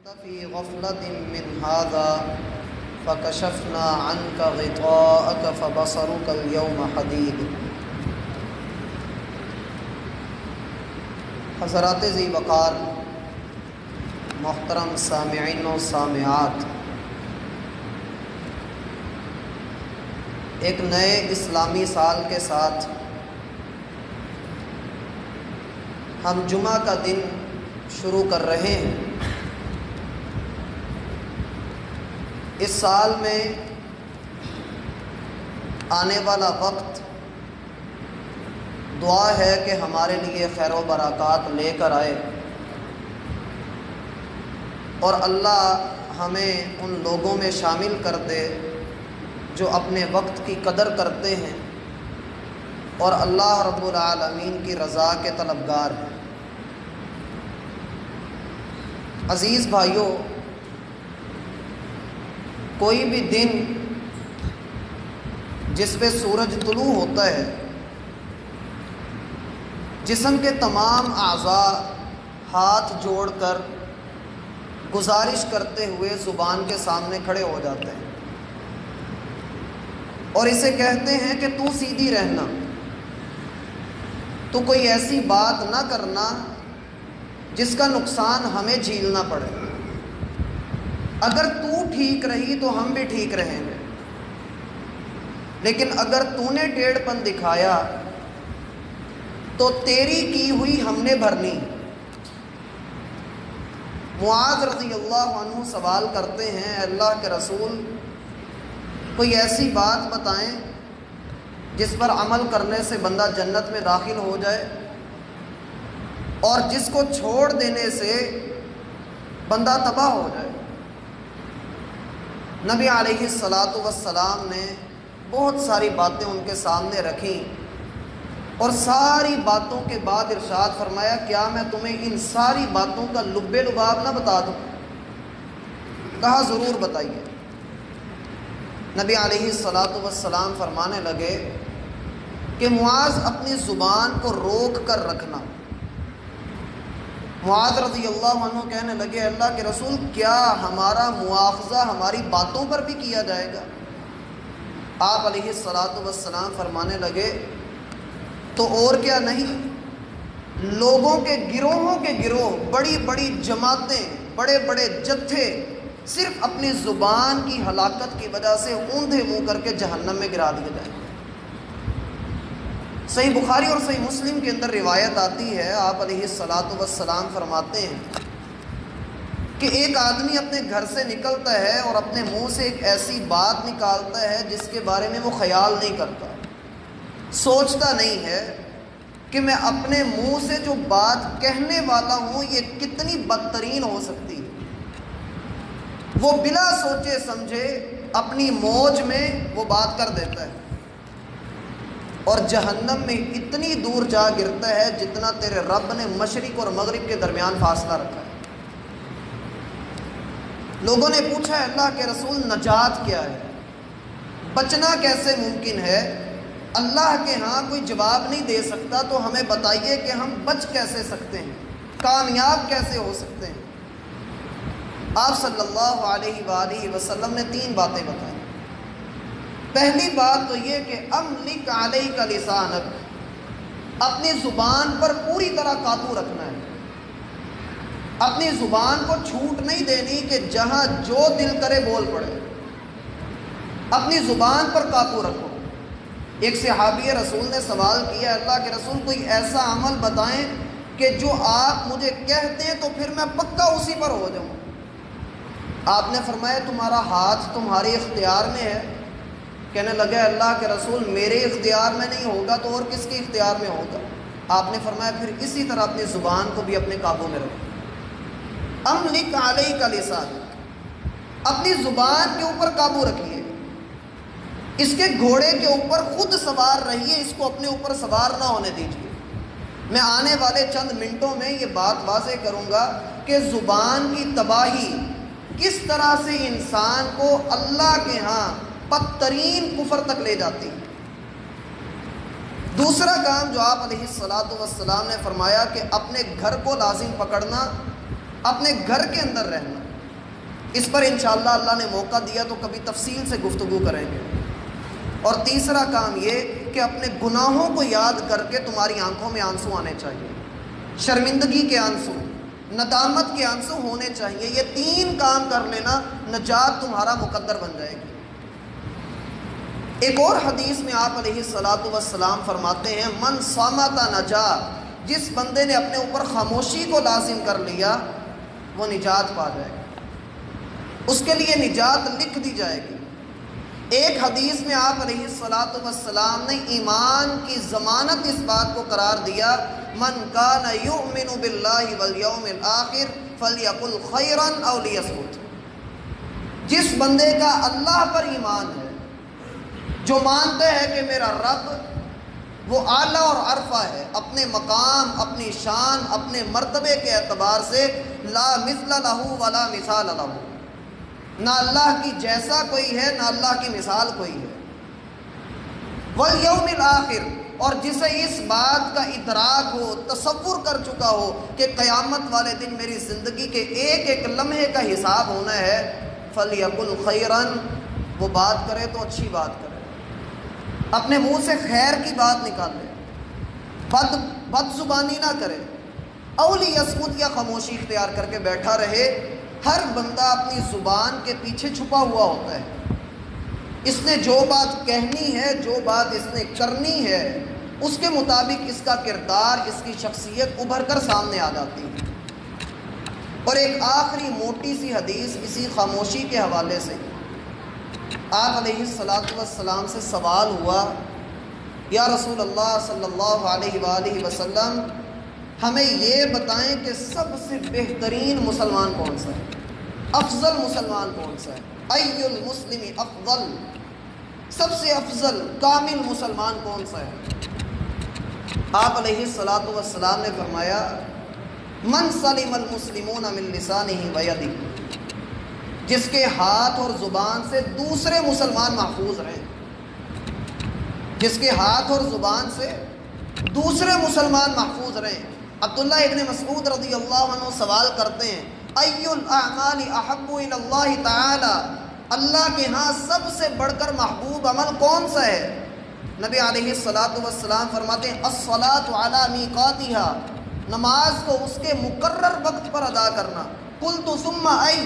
في غفلة من هذا فكشفنا عنك غطاءك فبصرك اليوم حديد۔ حضرات ذی وقار، محترم سامعین و سامعات، ایک نئے اسلامی سال کے ساتھ ہم جمعہ کا دن شروع کر رہے ہیں۔ اس سال میں آنے والا وقت دعا ہے کہ ہمارے لیے خیر و برکات لے کر آئے، اور اللہ ہمیں ان لوگوں میں شامل کر دے جو اپنے وقت کی قدر کرتے ہیں اور اللہ رب العالمین کی رضا کے طلبگار ہیں۔ عزیز بھائیوں، کوئی بھی دن جس پہ سورج طلوع ہوتا ہے، جسم کے تمام اعضاء ہاتھ جوڑ کر گزارش کرتے ہوئے زبان کے سامنے کھڑے ہو جاتے ہیں اور اسے کہتے ہیں کہ تو سیدھی رہنا، تو کوئی ایسی بات نہ کرنا جس کا نقصان ہمیں جھیلنا پڑے۔ اگر تو ٹھیک رہی تو ہم بھی ٹھیک رہیں گے، لیکن اگر تو نے ٹیڑھ پن دکھایا تو تیری کی ہوئی ہم نے بھرنی۔ معاذ رضی اللہ عنہ سوال کرتے ہیں، اے اللہ کے رسول، کوئی ایسی بات بتائیں جس پر عمل کرنے سے بندہ جنت میں داخل ہو جائے اور جس کو چھوڑ دینے سے بندہ تباہ ہو جائے۔ نبی علیہ الصلاۃ والسلام نے بہت ساری باتیں ان کے سامنے رکھیں اور ساری باتوں کے بعد ارشاد فرمایا، کیا میں تمہیں ان ساری باتوں کا لب لباب نہ بتا دوں؟ کہا ضرور بتائیے۔ نبی علیہ الصلاۃ والسلام فرمانے لگے کہ معاذ اپنی زبان کو روک کر رکھنا۔ معاذ رضی اللہ عنہ کہنے لگے، اللہ کے رسول، کیا ہمارا مواخذہ ہماری باتوں پر بھی کیا جائے گا؟ آپ علیہ الصلاۃ والسلام فرمانے لگے، تو اور کیا نہیں، لوگوں کے گروہوں کے گروہ، بڑی بڑی جماعتیں، بڑے بڑے جتھے صرف اپنی زبان کی ہلاکت کی وجہ سے اوندھے منہ کر کے جہنم میں گرا دیے جائیں۔ صحیح بخاری اور صحیح مسلم کے اندر روایت آتی ہے، آپ علیہ الصلاۃ والسلام فرماتے ہیں کہ ایک آدمی اپنے گھر سے نکلتا ہے اور اپنے منہ سے ایک ایسی بات نکالتا ہے جس کے بارے میں وہ خیال نہیں کرتا، سوچتا نہیں ہے کہ میں اپنے منہ سے جو بات کہنے والا ہوں یہ کتنی بدترین ہو سکتی ہے۔ وہ بلا سوچے سمجھے اپنی موج میں وہ بات کر دیتا ہے اور جہنم میں اتنی دور جا گرتا ہے جتنا تیرے رب نے مشرق اور مغرب کے درمیان فاصلہ رکھا ہے۔ لوگوں نے پوچھا، ہے اللہ کے رسول، نجات کیا ہے؟ بچنا کیسے ممکن ہے؟ اللہ کے ہاں کوئی جواب نہیں دے سکتا، تو ہمیں بتائیے کہ ہم بچ کیسے سکتے ہیں، کامیاب کیسے ہو سکتے ہیں؟ آپ صلی اللہ علیہ وآلہ وسلم نے 3 باتیں بتائیں۔ پہلی بات تو یہ کہ املک علیک لسانک، اپنی زبان پر پوری طرح قابو رکھنا ہے۔ اپنی زبان کو چھوٹ نہیں دینی کہ جہاں جو دل کرے بول پڑے۔ اپنی زبان پر قابو رکھو۔ ایک صحابی رسول نے سوال کیا، اللہ کے رسول، کوئی ایسا عمل بتائیں کہ جو آپ مجھے کہتے ہیں تو پھر میں پکا اسی پر ہو جاؤں۔ آپ نے فرمایا، تمہارا ہاتھ تمہارے اختیار میں ہے۔ کہنے لگے، اللہ کے رسول، میرے اختیار میں نہیں ہوگا تو اور کس کے اختیار میں ہوگا؟ آپ نے فرمایا، پھر اسی طرح اپنی زبان کو بھی اپنے قابو میں رکھو۔ املک علیک لسانک، اپنی زبان کے اوپر قابو رکھیے، اس کے گھوڑے کے اوپر خود سوار رہیے، اس کو اپنے اوپر سوار نہ ہونے دیجیے۔ میں آنے والے چند منٹوں میں یہ بات واضح کروں گا کہ زبان کی تباہی کس طرح سے انسان کو اللہ کے ہاں بدترین کفر تک لے جاتی ہے۔ دوسرا کام جو آپ علیہ الصلاۃ والسلام نے فرمایا کہ اپنے گھر کو لازم پکڑنا، اپنے گھر کے اندر رہنا۔ اس پر انشاءاللہ اللہ نے موقع دیا تو کبھی تفصیل سے گفتگو کریں گے۔ اور تیسرا کام یہ کہ اپنے گناہوں کو یاد کر کے تمہاری آنکھوں میں آنسو آنے چاہیے، شرمندگی کے آنسو، ندامت کے آنسو ہونے چاہیے۔ یہ 3 کام کر لینا، نجات تمہارا مقدر بن جائے گی۔ ایک اور حدیث میں آپ علیہ الصلاۃ والسلام فرماتے ہیں من صامت نجا، جس بندے نے اپنے اوپر خاموشی کو لازم کر لیا وہ نجات پا جائے گا، اس کے لیے نجات لکھ دی جائے گی۔ ایک حدیث میں آپ علیہ الصلاۃ والسلام نے ایمان کی ضمانت اس بات کو قرار دیا من کان یؤمن باللہ والیوم الآخر فلیقل خیرا او لیصمت، جس بندے کا اللہ پر ایمان ہے، جو مانتا ہے کہ میرا رب وہ اعلیٰ اور عرفہ ہے، اپنے مقام، اپنی شان، اپنے مرتبے کے اعتبار سے لا مثل لہ ولا مثال لہ، نہ اللہ کی جیسا کوئی ہے نہ اللہ کی مثال کوئی ہے، والیوم الآخر، اور جسے اس بات کا ادراک ہو، تصور کر چکا ہو کہ قیامت والے دن میری زندگی کے ایک ایک لمحے کا حساب ہونا ہے، فلیقل خیرا، وہ بات کرے تو اچھی بات کرے، اپنے منہ سے خیر کی بات نکالے، بد زبانی نہ کرے، او لیصمت، یا خاموشی اختیار کر کے بیٹھا رہے۔ ہر بندہ اپنی زبان کے پیچھے چھپا ہوا ہوتا ہے، اس نے جو بات کہنی ہے، جو بات اس نے کرنی ہے، اس کے مطابق اس کا کردار، اس کی شخصیت ابھر کر سامنے آ جاتی ہے۔ اور ایک آخری موٹی سی حدیث اسی خاموشی کے حوالے سے، آپ علیہ الصلاۃ والسلام سے سوال ہوا یا رسول اللہ صلی اللہ علیہ وآلہ وسلم ہمیں یہ بتائیں کہ سب سے بہترین مسلمان کون سا ہے، افضل مسلمان کون سا ہے، ای المسلم افضل، سب سے افضل کامل مسلمان کون سا ہے؟ آپ علیہ الصلاۃ والسلام نے فرمایا من سلم المسلمون من لسانہ ویدہ، جس کے ہاتھ اور زبان سے دوسرے مسلمان محفوظ رہیں، جس کے ہاتھ اور زبان سے دوسرے مسلمان محفوظ رہیں۔ عبداللہ ابن مسعود رضی اللہ عنہ سوال کرتے ہیں ای الاعمال احب الی اللہ تعالی، اللہ کے ہاں سب سے بڑھ کر محبوب عمل کون سا ہے؟ نبی علیہ الصلاۃ والسلام فرماتے ہیں الصلاۃ علی میقاتها، نماز کو اس کے مقرر وقت پر ادا کرنا۔ قلت ثم ای،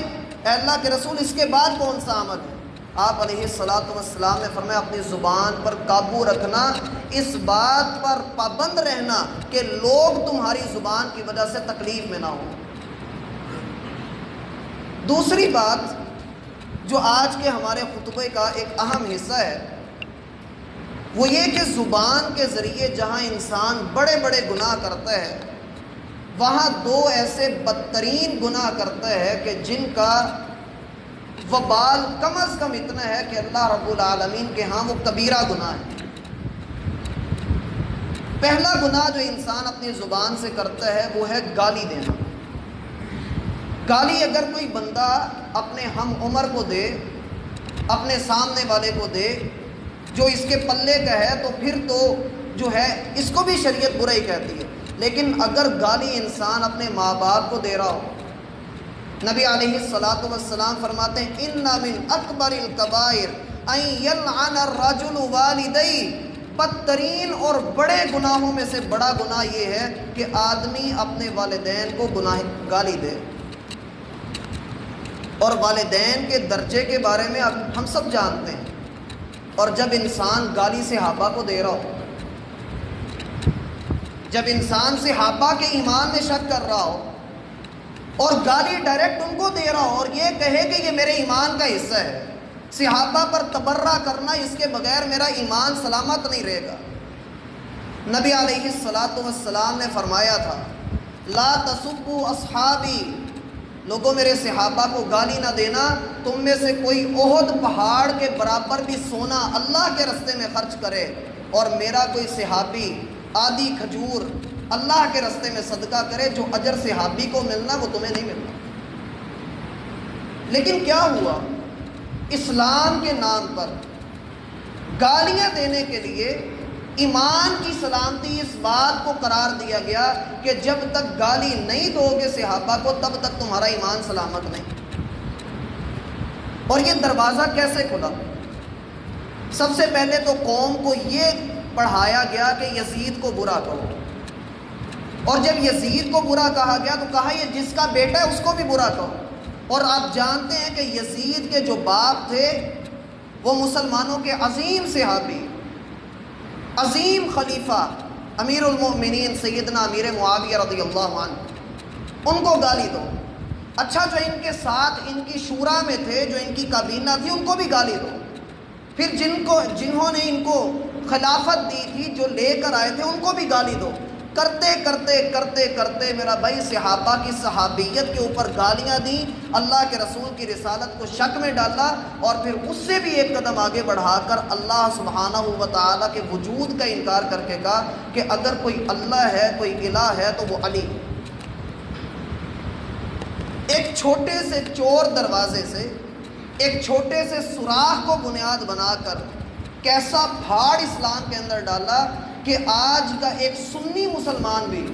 اے اللہ کے رسول اس کے بعد کون سا عمل ہے؟ آپ علیہ الصلاۃ والسلام نے فرمایا اپنی زبان پر قابو رکھنا، اس بات پر پابند رہنا کہ لوگ تمہاری زبان کی وجہ سے تکلیف میں نہ ہوں۔ دوسری بات جو آج کے ہمارے خطبے کا ایک اہم حصہ ہے وہ یہ کہ زبان کے ذریعے جہاں انسان بڑے بڑے گناہ کرتا ہے، وہاں 2 ایسے بدترین گناہ کرتا ہے کہ جن کا وبال کم از کم اتنا ہے کہ اللہ رب العالمین کے ہاں وہ کبیرہ گناہ ہے۔ پہلا گناہ جو انسان اپنی زبان سے کرتا ہے وہ ہے گالی دینا۔ گالی اگر کوئی بندہ اپنے ہم عمر کو دے، اپنے سامنے والے کو دے جو اس کے پلے کا ہے، تو پھر تو جو ہے اس کو بھی شریعت برا ہی کہتی ہے۔ لیکن اگر گالی انسان اپنے ماں باپ کو دے رہا ہو، نبی علیہ الصلاۃ والسلام فرماتے ہیں ان من اکبر الکبائر ان یلعن الرجل والدیہ، بدترین اور بڑے گناہوں میں سے بڑا گناہ یہ ہے کہ آدمی اپنے والدین کو گالی دے۔ اور والدین کے درجے کے بارے میں اب ہم سب جانتے ہیں، اور جب انسان گالی صحابہ کو دے رہا ہو، جب انسان صحابہ کے ایمان میں شک کر رہا ہو اور گالی ڈائریکٹ ان کو دے رہا ہو اور یہ کہے کہ یہ میرے ایمان کا حصہ ہے، صحابہ پر تبرہ کرنا اس کے بغیر میرا ایمان سلامت نہیں رہے گا۔ نبی علیہ الصلاۃ والسلام نے فرمایا تھا لا تسبوا اصحابی، لوگوں میرے صحابہ کو گالی نہ دینا، تم میں سے کوئی احد پہاڑ کے برابر بھی سونا اللہ کے رستے میں خرچ کرے اور میرا کوئی صحابی آدھی کھجور اللہ کے رستے میں صدقہ کرے، جو اجر صحابی کو ملنا وہ تمہیں نہیں ملنا۔ لیکن کیا ہوا، اسلام کے نام پر گالیاں دینے کے لیے ایمان کی سلامتی اس بات کو قرار دیا گیا کہ جب تک گالی نہیں دو گے صحابہ کو تب تک تمہارا ایمان سلامت نہیں۔ اور یہ دروازہ کیسے کھلا؟ سب سے پہلے تو قوم کو یہ پڑھایا گیا کہ یزید کو برا کہو، اور جب یزید کو برا کہا گیا تو کہا یہ جس کا بیٹا ہے اس کو بھی برا کہو۔ اور آپ جانتے ہیں کہ یزید کے جو باپ تھے وہ مسلمانوں کے عظیم صحابی، عظیم خلیفہ امیر المؤمنین سیدنا امیر معاویہ رضی اللہ عنہ، ان کو گالی دو۔ اچھا جو ان کے ساتھ ان کی شورا میں تھے، جو ان کی کابینہ تھی، ان کو بھی گالی دو۔ پھر جنہوں نے ان کو خلافت دی تھی، جو لے کر آئے تھے، ان کو بھی گالی دو۔ کرتے کرتے کرتے کرتے میرا بھائی صحابہ کی صحابیت کے اوپر گالیاں دیں، اللہ کے رسول کی رسالت کو شک میں ڈالا، اور پھر اس سے بھی ایک قدم آگے بڑھا کر اللہ سبحانہ و تعالیٰ کے وجود کا انکار کر کے کہا کہ اگر کوئی اللہ ہے، کوئی الہ ہے تو وہ علی۔ ایک چھوٹے سے چور دروازے سے، ایک چھوٹے سے سوراخ کو بنیاد بنا کر کیسا پھاڑ اسلام کے اندر ڈالا کہ آج کا ایک سنی مسلمان بھی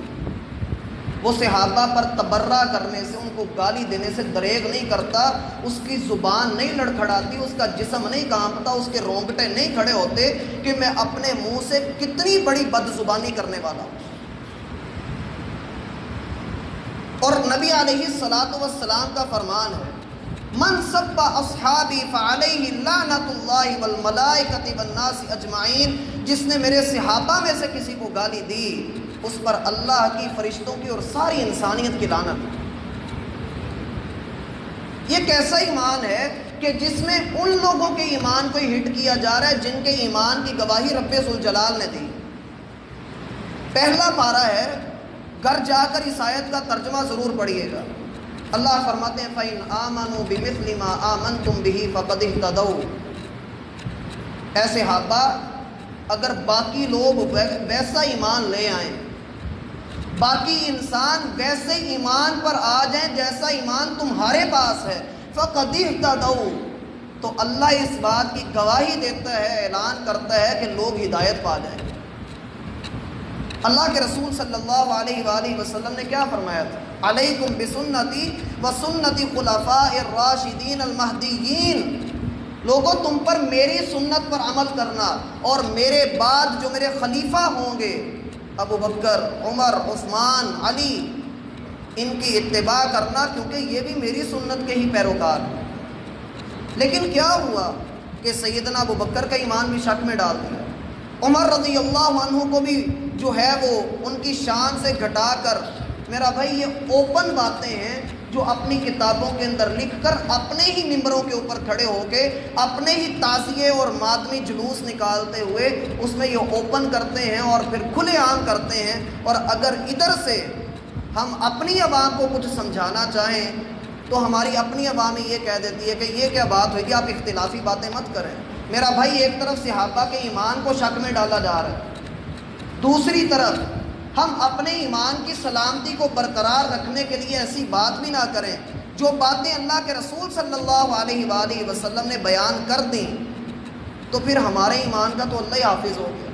وہ صحابہ پر تبرہ کرنے سے، ان کو گالی دینے سے دریغ نہیں کرتا، اس کی زبان نہیں لڑکھڑاتی، اس کا جسم نہیں کانپتا، اس کے رونگٹے نہیں کھڑے ہوتے کہ میں اپنے منہ سے کتنی بڑی بد زبانی کرنے والا ہوں۔ اور نبی علیہ الصلوۃ والسلام کا فرمان ہے، من سب اصحابی فعلیہ لعنت اللہ والملائکۃ والناس اجمعین، جس نے میرے صحابہ میں سے کسی کو گالی دی اس پر اللہ کی، فرشتوں کی اور ساری انسانیت کی لعنت۔ یہ کیسا ایمان ہے کہ جس میں ان لوگوں کے ایمان کو ہٹ کیا جا رہا ہے جن کے ایمان کی گواہی رب ذوالجلال نے دی۔ پہلا پارہ ہے، گھر جا کر اس آیت کا ترجمہ ضرور پڑھیے گا۔ اللہ فرماتے ہیں فَإِنْ آمَنُوا بِمِثْلِ مَا آمَنْتُمْ بِهِ فَقَدِ اهْتَدَوْا، اے صحابہ اگر باقی لوگ ویسا ایمان لے آئیں، باقی انسان ویسے ایمان پر آ جائیں جیسا ایمان تمہارے پاس ہے، فَقَدِ اهْتَدَوْا، تو اللہ اس بات کی گواہی دیتا ہے، اعلان کرتا ہے کہ لوگ ہدایت پا جائیں۔ اللہ کے رسول صلی اللہ علیہ وآلہ وسلم نے کیا فرمایا تھا؟ علیکم بسنتی وسنتی خلفاء الراشدین المہدیین، لوگوں تم پر میری سنت پر عمل کرنا اور میرے بعد جو میرے خلیفہ ہوں گے ابو بکر، عمر، عثمان، علی، ان کی اتباع کرنا، کیونکہ یہ بھی میری سنت کے ہی پیروکار ہیں۔ لیکن کیا ہوا کہ سیدنا ابو بکر کا ایمان بھی شک میں ڈال دیا، عمر رضی اللہ عنہ کو بھی جو ہے وہ ان کی شان سے گھٹا کر، میرا بھائی یہ اوپن باتیں ہیں جو اپنی کتابوں کے اندر لکھ کر اپنے ہی ممبروں کے اوپر کھڑے ہو کے اپنے ہی تعزیے اور ماتمی جلوس نکالتے ہوئے اس میں یہ اوپن کرتے ہیں اور پھر کھلے عام کرتے ہیں۔ اور اگر ادھر سے ہم اپنی عوام کو کچھ سمجھانا چاہیں تو ہماری اپنی عوام یہ کہہ دیتی ہے کہ یہ کیا بات ہوئی، آپ اختلافی باتیں مت کریں۔ میرا بھائی ایک طرف صحابہ کے ایمان کو شک میں ڈالا جا رہا ہے، دوسری طرف ہم اپنے ایمان کی سلامتی کو برقرار رکھنے کے لیے ایسی بات بھی نہ کریں جو باتیں اللہ کے رسول صلی اللہ علیہ وآلہ وسلم نے بیان کر دیں تو پھر ہمارے ایمان کا تو اللہ ہی حافظ ہو گیا۔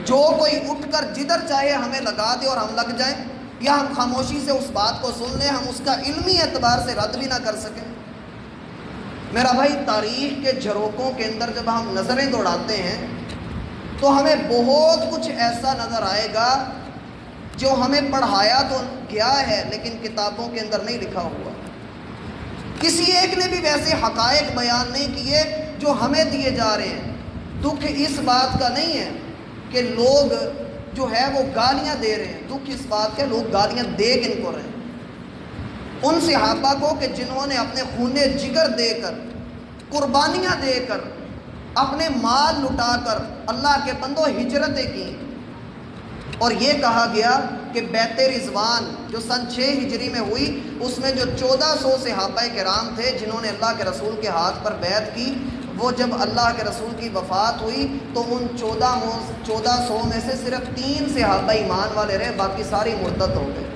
جو کوئی اٹھ کر جدھر چاہے ہمیں لگا دے اور ہم لگ جائیں، یا ہم خاموشی سے اس بات کو سن لیں، ہم اس کا علمی اعتبار سے رد بھی نہ کر سکیں۔ میرا بھائی تاریخ کے جھروکوں کے اندر جب ہم نظریں دوڑاتے ہیں تو ہمیں بہت کچھ ایسا نظر آئے گا جو ہمیں پڑھایا تو گیا ہے لیکن کتابوں کے اندر نہیں لکھا ہوا۔ کسی ایک نے بھی ویسے حقائق بیان نہیں کیے جو ہمیں دیے جا رہے ہیں۔ دکھ اس بات کا نہیں ہے کہ لوگ جو ہے وہ گالیاں دے رہے ہیں، دکھ اس بات کے لوگ گالیاں دے کن کو رہے ہیں؟ ان صحابہ کو کہ جنہوں نے اپنے خون جگر دے کر، قربانیاں دے کر، اپنے مال لٹا کر اللہ کے بندوں ہجرتیں کی۔ اور یہ کہا گیا کہ بیت رضوان جو سن 6 ہجری میں ہوئی، اس میں جو 1400 صحابہ کرام تھے جنہوں نے اللہ کے رسول کے ہاتھ پر بیعت کی، وہ جب اللہ کے رسول کی وفات ہوئی تو ان 1400 میں سے صرف 3 صحابہ ایمان والے رہے، باقی ساری مرتد ہو گئے۔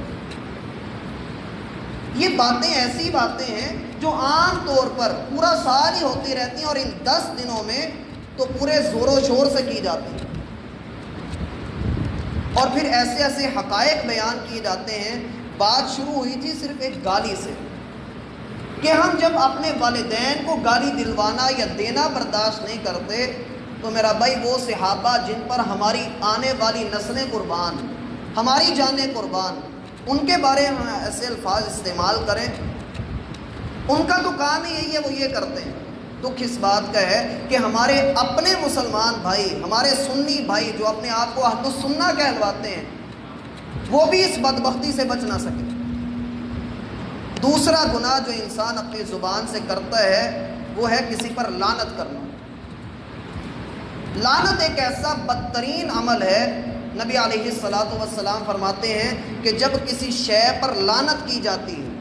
یہ باتیں ایسی باتیں ہیں جو عام طور پر پورا سال ہی ہوتی رہتی ہیں اور ان 10 دنوں میں تو پورے زور و شور سے کی جاتی ہیں، اور پھر ایسے ایسے حقائق بیان کیے جاتے ہیں۔ بات شروع ہوئی تھی صرف ایک گالی سے، کہ ہم جب اپنے والدین کو گالی دلوانا یا دینا برداشت نہیں کرتے تو میرا بھائی وہ صحابہ جن پر ہماری آنے والی نسلیں قربان، ہماری جانیں قربان، ان کے بارے میں ہم ایسے الفاظ استعمال کریں؟ ان کا تو کام ہی یہی ہے، وہ یہ کرتے ہیں۔ دکھ اس بات کا ہے کہ ہمارے اپنے مسلمان بھائی، ہمارے سنی بھائی جو اپنے آپ کو اہل السنہ کہلواتے ہیں، وہ بھی اس بدبختی سے بچ نہ سکے۔ دوسرا گناہ جو انسان اپنی زبان سے کرتا ہے وہ ہے کسی پر لعنت کرنا۔ لعنت ایک ایسا بدترین عمل ہے، نبی علیہ الصلاۃ والسلام فرماتے ہیں کہ جب کسی شے پر لعنت کی جاتی ہے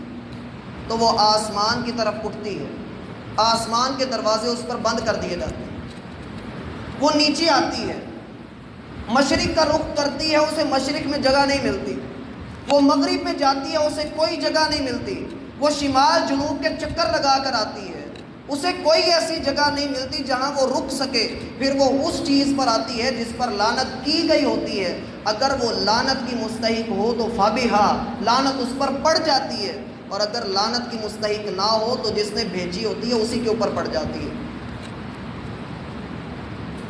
تو وہ آسمان کی طرف اٹھتی ہے، آسمان کے دروازے اس پر بند کر دیے جاتے ہیں، وہ نیچے آتی ہے، مشرق کا رخ کرتی ہے، اسے مشرق میں جگہ نہیں ملتی، وہ مغرب میں جاتی ہے، اسے کوئی جگہ نہیں ملتی، وہ شمال جنوب کے چکر لگا کر آتی ہے، اسے کوئی ایسی جگہ نہیں ملتی جہاں وہ رک سکے، پھر وہ اس چیز پر آتی ہے جس پر لعنت کی گئی ہوتی ہے۔ اگر وہ لعنت کی مستحق ہو تو فابہا، لعنت اس پر پڑ جاتی ہے، اور اگر لعنت کی مستحق نہ ہو تو جس نے بھیجی ہوتی ہے اسی کے اوپر پڑ جاتی ہے۔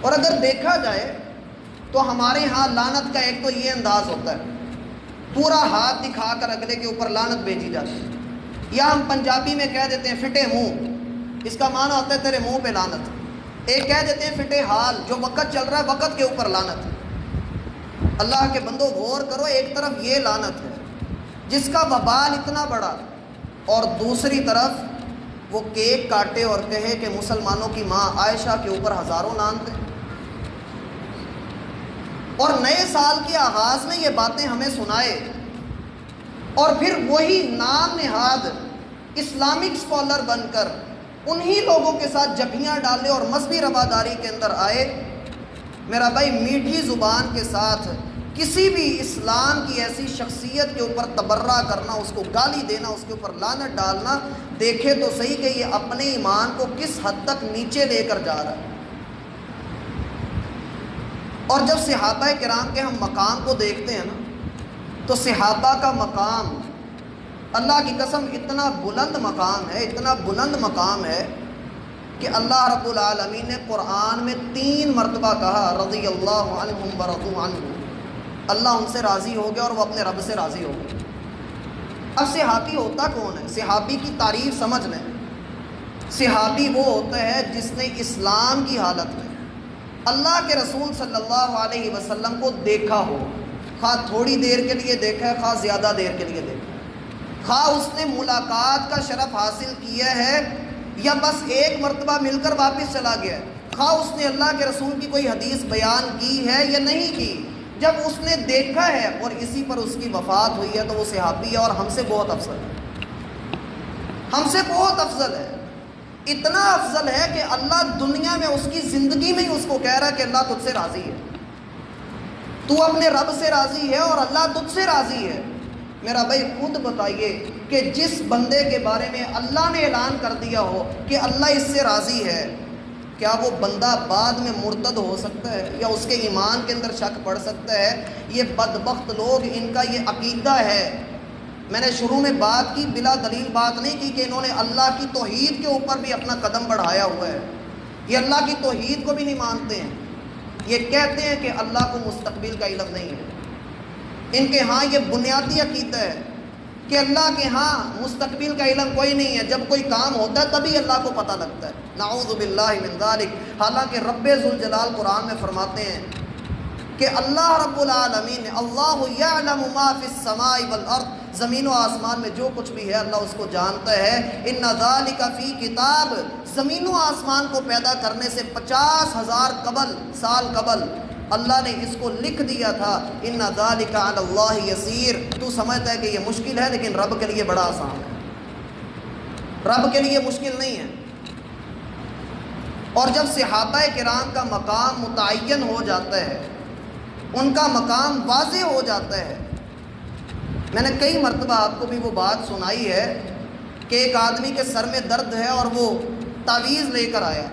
اور اگر دیکھا جائے تو ہمارے ہاں لعنت کا ایک تو یہ انداز ہوتا ہے، پورا ہاتھ دکھا کر اگلے کے اوپر لعنت بھیجی جاتی ہے، یا ہم پنجابی میں کہہ دیتے ہیں فٹے منہ، اس کا معنی ہوتا ہے تیرے منہ پہ لعنت۔ ایک کہہ دیتے ہیں فٹے حال، جو وقت چل رہا ہے وقت کے اوپر لعنت۔ اللہ کے بندو غور کرو، ایک طرف یہ لعنت ہے جس کا وبال اتنا بڑا، اور دوسری طرف وہ کیک کاٹے اور کہے کہ مسلمانوں کی ماں عائشہ کے اوپر ہزاروں لعنت ہیں، اور نئے سال کے آغاز میں یہ باتیں ہمیں سنائے، اور پھر وہی نام نہاد اسلامک اسکالر بن کر انہی لوگوں کے ساتھ جھپیاں ڈالے اور مذہبی رواداری کے اندر آئے۔ میرا بھائی میٹھی زبان کے ساتھ کسی بھی اسلام کی ایسی شخصیت کے اوپر تبرہ کرنا، اس کو گالی دینا، اس کے اوپر لعنت ڈالنا، دیکھے تو صحیح کہ یہ اپنے ایمان کو کس حد تک نیچے لے کر جا رہا ہے۔ اور جب صحابہ کرام کے ہم مقام کو دیکھتے ہیں نا، تو صحابہ کا مقام اللہ کی قسم اتنا بلند مقام ہے، اتنا بلند مقام ہے کہ اللہ رب العالمین نے قرآن میں 3 مرتبہ کہا رضی اللہ عنہم ورضوا عنہ، اللہ ان سے راضی ہو گیا اور وہ اپنے رب سے راضی ہو گئے۔ اب صحابی ہوتا کون ہے؟ صحابی کی تعریف سمجھ لیں، صحابی وہ ہوتا ہے جس نے اسلام کی حالت میں اللہ کے رسول صلی اللہ علیہ وسلم کو دیکھا ہو، خواہ تھوڑی دیر کے لیے دیکھا ہے، خواہ زیادہ دیر کے لیے دیکھا ہے، خواہ اس نے ملاقات کا شرف حاصل کیا ہے یا بس ایک مرتبہ مل کر واپس چلا گیا ہے، خواہ اس نے اللہ کے رسول کی کوئی حدیث بیان کی ہے یا نہیں کی، جب اس نے دیکھا ہے اور اسی پر اس کی وفات ہوئی ہے تو وہ صحابی ہے، اور ہم سے بہت افضل ہے، ہم سے بہت افضل ہے، اتنا افضل ہے کہ اللہ دنیا میں اس کی زندگی میں ہی اس کو کہہ رہا ہے کہ اللہ تجھ سے راضی ہے، تو اپنے رب سے راضی ہے اور اللہ تجھ سے راضی ہے۔ میرا بھائی خود بتائیے کہ جس بندے کے بارے میں اللہ نے اعلان کر دیا ہو کہ اللہ اس سے راضی ہے، کیا وہ بندہ بعد میں مرتد ہو سکتا ہے یا اس کے ایمان کے اندر شک پڑ سکتا ہے؟ یہ بدبخت لوگ، ان کا یہ عقیدہ ہے۔ میں نے شروع میں بات کی، بلا دلیل بات نہیں کی کہ انہوں نے اللہ کی توحید کے اوپر بھی اپنا قدم بڑھایا ہوا ہے، یہ اللہ کی توحید کو بھی نہیں مانتے ہیں، یہ کہتے ہیں کہ اللہ کو مستقبل کا علم نہیں ہے۔ ان کے ہاں یہ بنیادی عقیدہ ہے کہ اللہ کے ہاں مستقبل کا علم کوئی نہیں ہے، جب کوئی کام ہوتا ہے تبھی اللہ کو پتہ لگتا ہے، نعوذ باللہ من ذالک۔ حالانکہ رب ذوالجلال قرآن میں فرماتے ہیں کہ اللہ رب العالمین نے اللہ یعلم ما فی السماء والارض، زمین و آسمان میں جو کچھ بھی ہے اللہ اس کو جانتا ہے۔ ان ذالک فی کتاب، زمین و آسمان کو پیدا کرنے سے 50,000 سال قبل اللہ نے اس کو لکھ دیا تھا۔ ان ذالک علی اللہ یسیر، تو سمجھتا ہے کہ یہ مشکل ہے لیکن رب کے لیے بڑا آسان ہے، رب کے لیے مشکل نہیں ہے۔ اور جب صحابہ کرام کا مقام متعین ہو جاتا ہے، ان کا مقام واضح ہو جاتا ہے، میں نے کئی مرتبہ آپ کو بھی وہ بات سنائی ہے کہ ایک آدمی کے سر میں درد ہے اور وہ تعویذ لے کر آیا،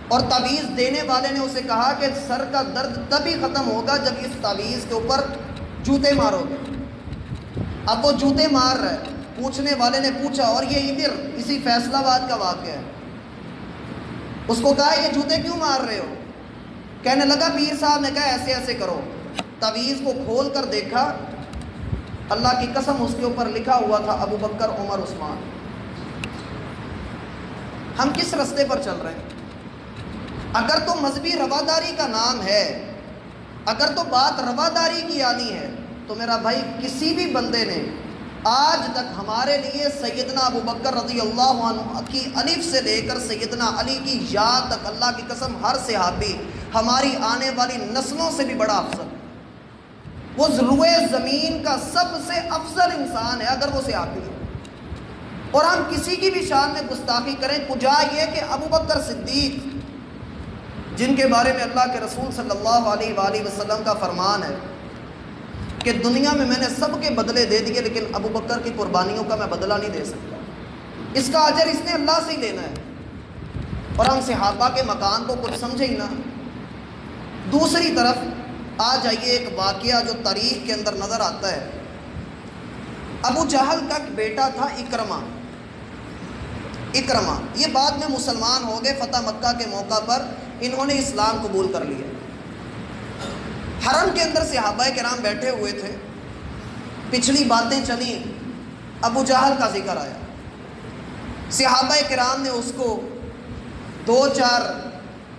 اور تعویذ دینے والے نے اسے کہا کہ سر کا درد تبھی ختم ہوگا جب اس تعویذ کے اوپر جوتے مارو گے۔ اب وہ جوتے مار رہا ہے، پوچھنے والے نے پوچھا اور یہ ادھر اسی فیصلہ آباد کا واقعہ ہے، اس کو کہا یہ جوتے کیوں مار رہے ہو؟ کہنے لگا پیر صاحب نے کہا ایسے ایسے کرو، تعویذ کو کھول کر دیکھا، اللہ کی قسم اس کے اوپر لکھا ہوا تھا ابو بکر عمر عثمان۔ ہم کس رستے پر چل رہے ہیں؟ اگر تو مذہبی رواداری کا نام ہے، اگر تو بات رواداری کی آنی ہے، تو میرا بھائی کسی بھی بندے نے آج تک ہمارے لیے سیدنا ابو بکر رضی اللہ عنہ کی الف سے لے کر سیدنا علی کی یا تک، اللہ کی قسم ہر صحابی ہماری آنے والی نسلوں سے بھی بڑا افضل، وہ روئے زمین کا سب سے افضل انسان ہے اگر وہ صحابی ہے۔ اور ہم کسی کی بھی شان میں گستاخی کریں، کجا یہ کہ ابو بکر صدیق جن کے بارے میں اللہ کے رسول صلی اللہ علیہ وآلہ وسلم کا فرمان ہے کہ دنیا میں نے سب کے بدلے دے دیے لیکن ابو بکر کی قربانیوں کا میں بدلہ نہیں دے سکتا، اس کا اجر اس نے اللہ سے ہی لینا ہے۔ اور ہم صحابہ کے مکان کو کچھ سمجھے ہی نہ۔ دوسری طرف آ جائیے ایک واقعہ جو تاریخ کے اندر نظر آتا ہے۔ ابو جہل کا ایک بیٹا تھا اکرمہ، یہ بعد میں مسلمان ہو گئے، فتح مکہ کے موقع پر انہوں نے اسلام قبول کر لیا۔ حرم کے اندر صحابہ کرام بیٹھے ہوئے تھے، پچھلی باتیں چلیں، ابو جہل کا ذکر آیا، صحابہ کرام نے اس کو دو چار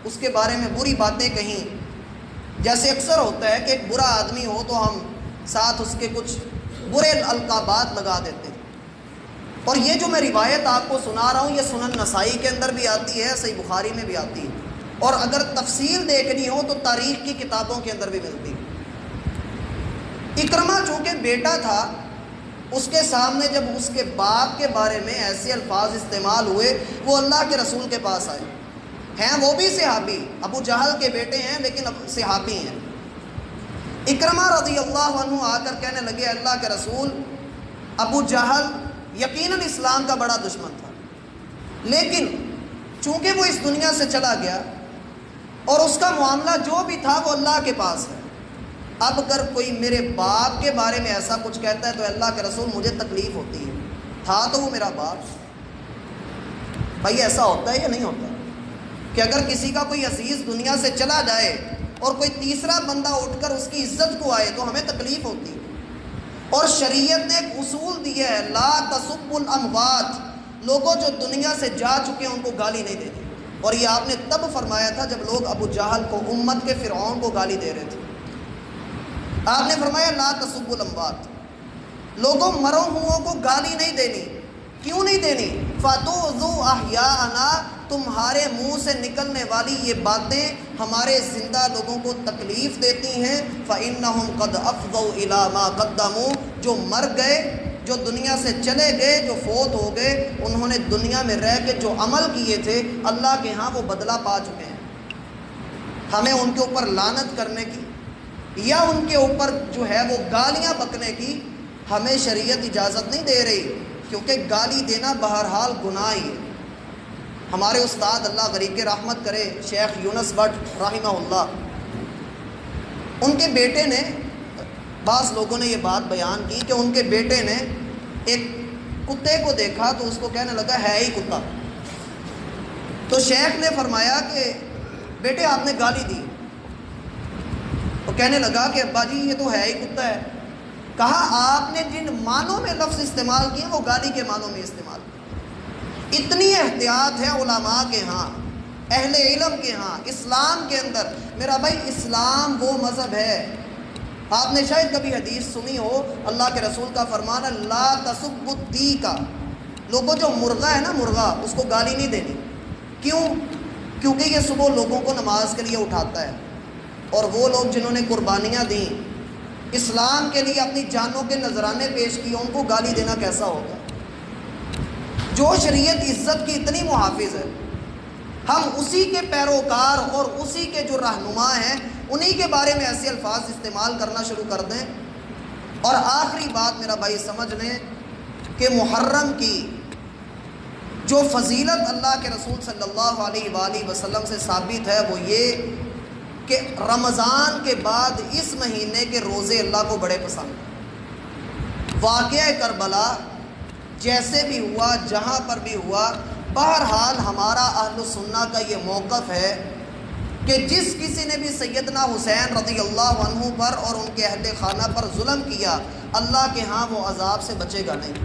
اس کے بارے میں بری باتیں کہیں۔ جیسے اکثر ہوتا ہے کہ ایک برا آدمی ہو تو ہم ساتھ اس کے کچھ برے القابات لگا دیتے ہیں۔ اور یہ جو میں روایت آپ کو سنا رہا ہوں یہ سنن نسائی کے اندر بھی آتی ہے، صحیح بخاری میں بھی آتی ہے، اور اگر تفصیل دیکھنی ہو تو تاریخ کی کتابوں کے اندر بھی ملتی ہے۔ اکرمہ چونکہ بیٹا تھا، اس کے سامنے جب اس کے باپ کے بارے میں ایسے الفاظ استعمال ہوئے، وہ اللہ کے رسول کے پاس آئے، ہیں وہ بھی صحابی، ابو جہل کے بیٹے ہیں لیکن اب صحابی ہیں۔ اکرمہ رضی اللہ عنہ آ کر کہنے لگے اللہ کے رسول، ابو جہل یقیناً اسلام کا بڑا دشمن تھا، لیکن چونکہ وہ اس دنیا سے چلا گیا اور اس کا معاملہ جو بھی تھا وہ اللہ کے پاس ہے، اب اگر کوئی میرے باپ کے بارے میں ایسا کچھ کہتا ہے تو اللہ کے رسول مجھے تکلیف ہوتی ہے، تھا تو وہ میرا باپ۔ بھائی ایسا ہوتا ہے یا نہیں ہوتا کہ اگر کسی کا کوئی عزیز دنیا سے چلا جائے اور کوئی تیسرا بندہ اٹھ کر اس کی عزت کو آئے تو ہمیں تکلیف ہوتی ہے؟ اور شریعت نے ایک اصول دیا ہے، لا تسبوا الاموات، لوگوں جو دنیا سے جا چکے ہیں ان کو گالی نہیں دینی۔ اور یہ آپ نے تب فرمایا تھا جب لوگ ابو جہل کو، امت کے فرعون کو گالی دے رہے تھے۔ آپ نے فرمایا لا تسبوا الاموات، لوگوں مروں ہوں کو گالی نہیں دینی۔ کیوں نہیں دینی؟ فَتُؤْذُوا أَحْيَاءَنَا، تمہارے منہ سے نکلنے والی یہ باتیں ہمارے زندہ لوگوں کو تکلیف دیتی ہیں۔ فَإِنَّهُمْ قَدْ أَفْضَوْا إِلَىٰ مَا قَدَّمُوا، جو مر گئے، جو دنیا سے چلے گئے، جو فوت ہو گئے، انہوں نے دنیا میں رہ کے جو عمل کیے تھے اللہ کے ہاں وہ بدلہ پا چکے ہیں۔ ہمیں ان کے اوپر لعنت کرنے کی یا ان کے اوپر جو ہے وہ گالیاں بکنے کی ہمیں شریعت اجازت نہیں دے رہی، کیونکہ گالی دینا بہرحال گناہ ہی ہے۔ ہمارے استاد اللہ غریق رحمت کرے شیخ یونس بٹ رحمہ اللہ، ان کے بیٹے نے، بعض لوگوں نے یہ بات بیان کی کہ ان کے بیٹے نے ایک کتے کو دیکھا تو اس کو کہنے لگا ہے ہی کتا۔ تو شیخ نے فرمایا کہ بیٹے آپ نے گالی دی، وہ کہنے لگا کہ ابا جی یہ تو ہے ہی کتا ہے۔ کہا آپ نے جن معنوں میں لفظ استعمال کیے وہ گالی کے معنوں میں استعمال کیے۔ اتنی احتیاط ہے علماء کے ہاں، اہل علم کے ہاں، اسلام کے اندر۔ میرا بھائی اسلام وہ مذہب ہے، آپ نے شاید کبھی حدیث سنی ہو، اللہ کے رسول کا فرمان ہے لا تسبوا الدیک، لوگوں جو مرغا ہے نا، مرغا، اس کو گالی نہیں دینی۔ کیوں؟ کیونکہ یہ صبح لوگوں کو نماز کے لیے اٹھاتا ہے، اور وہ لوگ جنہوں نے قربانیاں دیں، اسلام کے لیے اپنی جانوں کے نذرانے پیش کیے، ان کو گالی دینا کیسا ہوگا؟ جو شریعت عزت کی اتنی محافظ ہے، ہم اسی کے پیروکار اور اسی کے جو رہنما ہیں، انہی کے بارے میں ایسے الفاظ استعمال کرنا شروع کر دیں۔ اور آخری بات میرا بھائی سمجھ لیں کہ محرم کی جو فضیلت اللہ کے رسول صلی اللہ علیہ وآلہ وسلم سے ثابت ہے وہ یہ کہ رمضان کے بعد اس مہینے کے روزے اللہ کو بڑے پسند ہیں۔ واقعہ کربلا جیسے بھی ہوا، جہاں پر بھی ہوا، بہرحال ہمارا اہل سنہ کا یہ موقف ہے کہ جس کسی نے بھی سیدنا حسین رضی اللہ عنہ پر اور ان کے اہل خانہ پر ظلم کیا، اللہ کے ہاں وہ عذاب سے بچے گا نہیں۔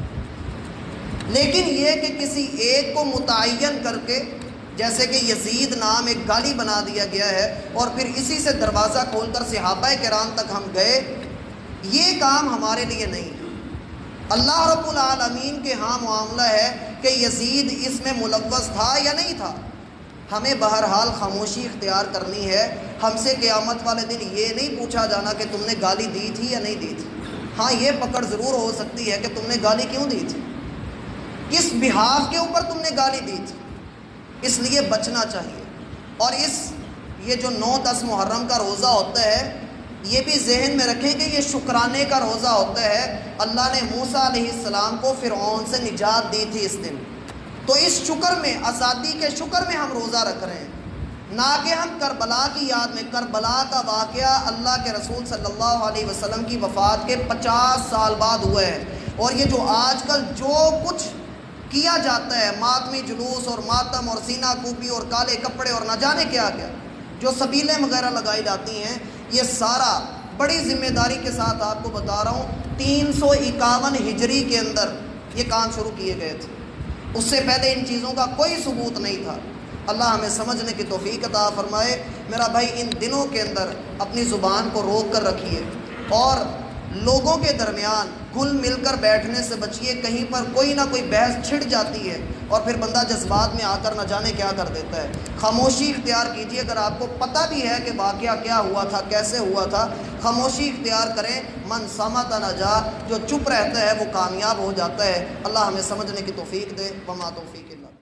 لیکن یہ کہ کسی ایک کو متعین کر کے، جیسے کہ یزید نام ایک گالی بنا دیا گیا ہے اور پھر اسی سے دروازہ کھول کر صحابہ کرام تک ہم گئے، یہ کام ہمارے لیے نہیں ہے۔ اللہ رب العالمین کے ہاں معاملہ ہے کہ یزید اس میں ملوث تھا یا نہیں تھا، ہمیں بہرحال خاموشی اختیار کرنی ہے۔ ہم سے قیامت والے دن یہ نہیں پوچھا جانا کہ تم نے گالی دی تھی یا نہیں دی تھی۔ ہاں یہ پکڑ ضرور ہو سکتی ہے کہ تم نے گالی کیوں دی تھی، کس بحاف کے اوپر تم نے گالی دی تھی، اس لیے بچنا چاہیے۔ اور یہ جو 9-10 محرم کا روزہ ہوتا ہے، یہ بھی ذہن میں رکھیں کہ یہ شکرانے کا روزہ ہوتا ہے۔ اللہ نے موسیٰ علیہ السلام کو فرعون سے نجات دی تھی اس دن، تو اس شکر میں، آزادی کے شکر میں ہم روزہ رکھ رہے ہیں، نہ کہ ہم کربلا کی یاد میں۔ کربلا کا واقعہ اللہ کے رسول صلی اللہ علیہ وسلم کی وفات کے 50 سال بعد ہوا ہے، اور یہ جو آج کل جو کچھ کیا جاتا ہے، ماتمی جلوس اور ماتم اور سینہ کوپی اور کالے کپڑے اور نہ جانے کیا کیا، جو سبیلیں وغیرہ لگائی جاتی ہیں، یہ سارا بڑی ذمہ داری کے ساتھ آپ کو بتا رہا ہوں 351 ہجری کے اندر یہ کام شروع کیے گئے تھے۔ اس سے پہلے ان چیزوں کا کوئی ثبوت نہیں تھا۔ اللہ ہمیں سمجھنے کی توفیق عطا فرمائے۔ میرا بھائی، ان دنوں کے اندر اپنی زبان کو روک کر رکھیے اور لوگوں کے درمیان گھل مل کر بیٹھنے سے بچیے۔ کہیں پر کوئی نہ کوئی بحث چھڑ جاتی ہے اور پھر بندہ جذبات میں آ کر نہ جانے کیا کر دیتا ہے۔ خاموشی اختیار کیجیے۔ اگر آپ کو پتہ بھی ہے کہ واقعہ کیا ہوا تھا، کیسے ہوا تھا، خاموشی اختیار کریں۔ من صمت نجا، جو چپ رہتا ہے وہ کامیاب ہو جاتا ہے۔ اللہ ہمیں سمجھنے کی توفیق دے۔ وما توفیق